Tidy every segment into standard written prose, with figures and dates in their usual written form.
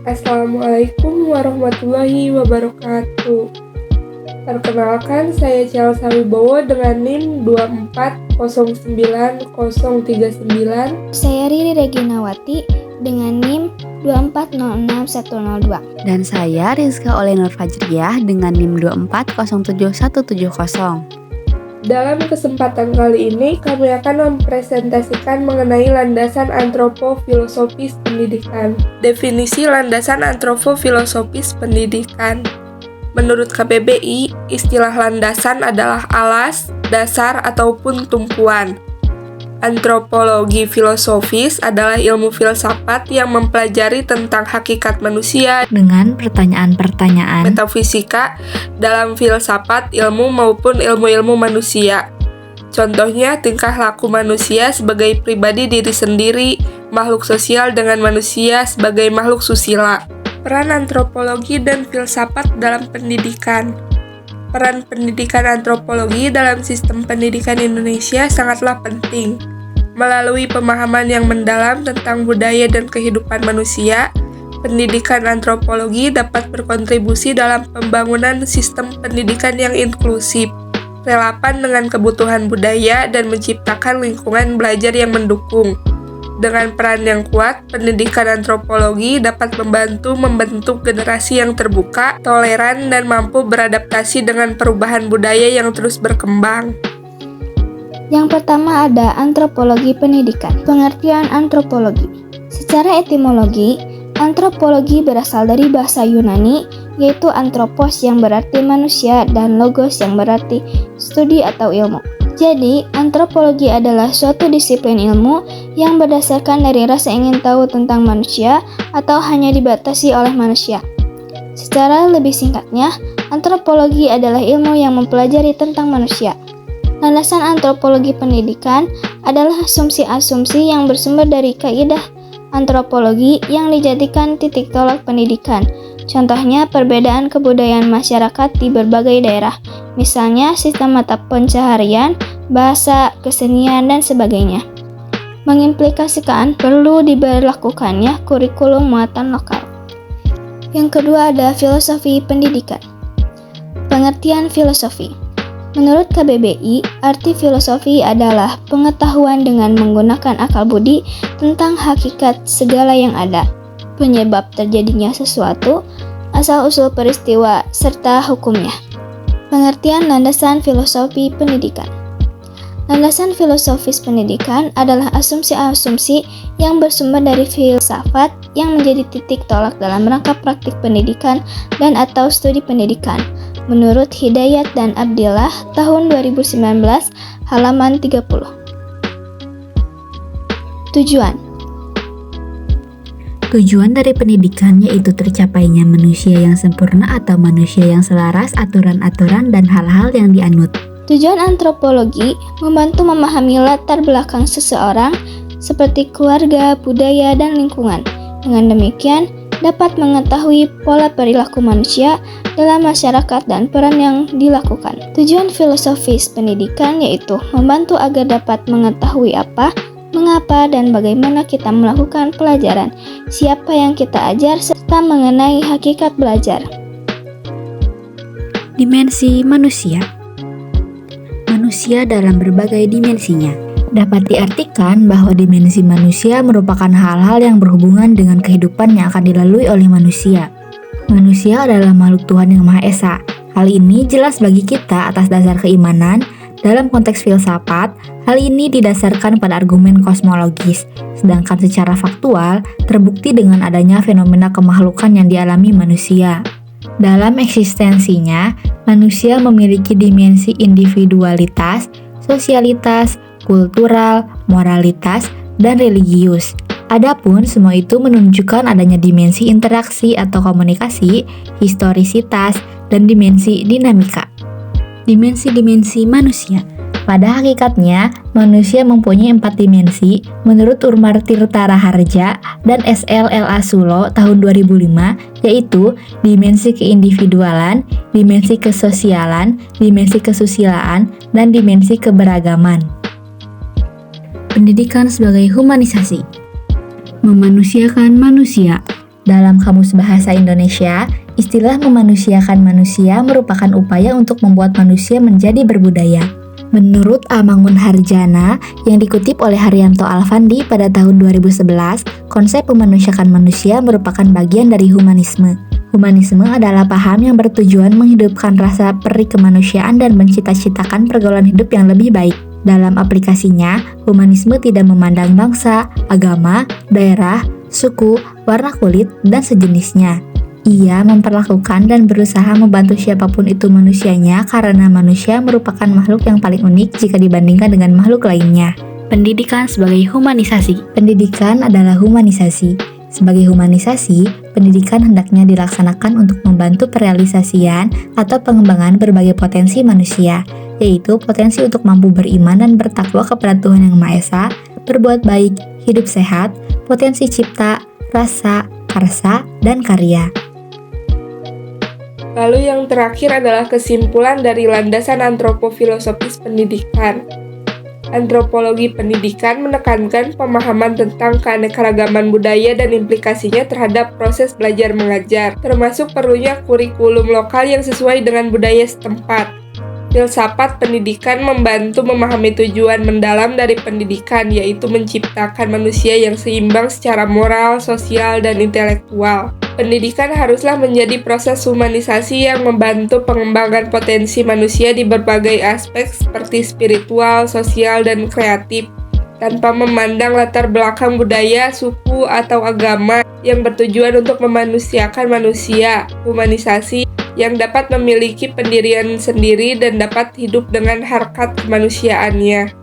Assalamualaikum warahmatullahi wabarakatuh. Perkenalkan, saya Chelsea Wibowo dengan NIM 2409039. Saya Riri Reginawati dengan NIM 2406102. Dan saya Rizka Olenur Fajriyah dengan NIM 2407170. Dalam kesempatan kali ini, kami akan mempresentasikan mengenai landasan antropofilosofis pendidikan. Definisi landasan antropofilosofis pendidikan. Menurut KBBI, istilah landasan adalah alas, dasar, ataupun tumpuan. Antropologi filosofis adalah ilmu filsafat yang mempelajari tentang hakikat manusia dengan pertanyaan-pertanyaan metafisika dalam filsafat, ilmu maupun ilmu-ilmu manusia. Contohnya, tingkah laku manusia sebagai pribadi diri sendiri, makhluk sosial dengan manusia sebagai makhluk susila. Peran antropologi dan filsafat dalam pendidikan. Peran pendidikan antropologi dalam sistem pendidikan Indonesia sangatlah penting. Melalui pemahaman yang mendalam tentang budaya dan kehidupan manusia, pendidikan antropologi dapat berkontribusi dalam pembangunan sistem pendidikan yang inklusif, relevan dengan kebutuhan budaya, dan menciptakan lingkungan belajar yang mendukung. Dengan peran yang kuat, pendidikan antropologi dapat membantu membentuk generasi yang terbuka, toleran, dan mampu beradaptasi dengan perubahan budaya yang terus berkembang. Yang pertama ada antropologi pendidikan. Pengertian antropologi. Secara etimologi, antropologi berasal dari bahasa Yunani, yaitu anthropos yang berarti manusia dan logos yang berarti studi atau ilmu. Jadi, antropologi adalah suatu disiplin ilmu yang berdasarkan dari rasa ingin tahu tentang manusia atau hanya dibatasi oleh manusia. Secara lebih singkatnya, antropologi adalah ilmu yang mempelajari tentang manusia. Landasan antropologi pendidikan adalah asumsi-asumsi yang bersumber dari kaidah antropologi yang dijadikan titik tolak pendidikan. Contohnya, perbedaan kebudayaan masyarakat di berbagai daerah, misalnya sistem mata pencaharian, bahasa, kesenian, dan sebagainya. Mengimplikasikan perlu diberlakukannya kurikulum muatan lokal. Yang kedua ada filosofi pendidikan. Pengertian filosofi. Menurut KBBI, arti filosofi adalah pengetahuan dengan menggunakan akal budi tentang hakikat segala yang ada, penyebab terjadinya sesuatu, asal-usul peristiwa, serta hukumnya. Pengertian landasan filosofi pendidikan. Landasan filosofis pendidikan adalah asumsi-asumsi yang bersumber dari filsafat yang menjadi titik tolak dalam rangka praktik pendidikan dan atau studi pendidikan. Menurut Hidayat dan Abdillah, tahun 2019, halaman 30. Tujuan. Tujuan dari pendidikan yaitu tercapainya manusia yang sempurna atau manusia yang selaras aturan-aturan dan hal-hal yang dianut. Tujuan antropologi membantu memahami latar belakang seseorang seperti keluarga, budaya, dan lingkungan. Dengan demikian, dapat mengetahui pola perilaku manusia dalam masyarakat dan peran yang dilakukan. Tujuan filosofis pendidikan yaitu membantu agar dapat mengetahui apa, mengapa, dan bagaimana kita melakukan pelajaran, siapa yang kita ajar, serta mengenai hakikat belajar. Dimensi manusia. Manusia dalam berbagai dimensinya. Dapat diartikan bahwa dimensi manusia merupakan hal-hal yang berhubungan dengan kehidupan yang akan dilalui oleh manusia. Manusia adalah makhluk Tuhan yang Maha Esa. Hal ini jelas bagi kita atas dasar keimanan. Dalam konteks filsafat, hal ini didasarkan pada argumen kosmologis, sedangkan secara faktual terbukti dengan adanya fenomena kemakhlukan yang dialami manusia. Dalam eksistensinya, manusia memiliki dimensi individualitas, sosialitas, kultural, moralitas, dan religius. Adapun semua itu menunjukkan adanya dimensi interaksi atau komunikasi, historisitas, dan dimensi dinamika. Dimensi-dimensi manusia. Pada hakikatnya, manusia mempunyai 4 dimensi menurut Urmar Tirta Raharja dan SLLA Sulo tahun 2005, yaitu dimensi keindividualan, dimensi kesosialan, dimensi kesusilaan, dan dimensi keberagaman. Pendidikan sebagai humanisasi. Memanusiakan manusia. Dalam Kamus Bahasa Indonesia, istilah memanusiakan manusia merupakan upaya untuk membuat manusia menjadi berbudaya. Menurut Amangun Harjana yang dikutip oleh Haryanto Alfandi pada tahun 2011, konsep memanusiakan manusia merupakan bagian dari humanisme. Humanisme adalah paham yang bertujuan menghidupkan rasa peri kemanusiaan dan mencita-citakan pergaulan hidup yang lebih baik. Dalam aplikasinya, humanisme tidak memandang bangsa, agama, daerah, suku, warna kulit, dan sejenisnya. Ia memperlakukan dan berusaha membantu siapapun itu manusianya karena manusia merupakan makhluk yang paling unik jika dibandingkan dengan makhluk lainnya. Pendidikan sebagai humanisasi. Pendidikan adalah humanisasi. Sebagai humanisasi, pendidikan hendaknya dilaksanakan untuk membantu perealisasian atau pengembangan berbagai potensi manusia, yaitu potensi untuk mampu beriman dan bertakwa kepada Tuhan Yang Maha Esa, berbuat baik, hidup sehat, potensi cipta, rasa, karsa, dan karya. Lalu yang terakhir adalah kesimpulan dari landasan antropofilosofis pendidikan. Antropologi pendidikan menekankan pemahaman tentang keanekaragaman budaya dan implikasinya terhadap proses belajar mengajar, termasuk perlunya kurikulum lokal yang sesuai dengan budaya setempat. Filsafat pendidikan membantu memahami tujuan mendalam dari pendidikan, yaitu menciptakan manusia yang seimbang secara moral, sosial, dan intelektual. Pendidikan haruslah menjadi proses humanisasi yang membantu pengembangan potensi manusia di berbagai aspek seperti spiritual, sosial, dan kreatif, tanpa memandang latar belakang budaya, suku, atau agama yang bertujuan untuk memanusiakan manusia. Humanisasi yang dapat memiliki pendirian sendiri dan dapat hidup dengan harkat kemanusiaannya.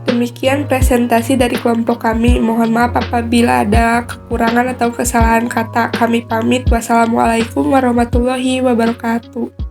Demikian presentasi dari kelompok kami. Mohon maaf apabila ada kekurangan atau kesalahan kata. Kami pamit. Wassalamualaikum warahmatullahi wabarakatuh.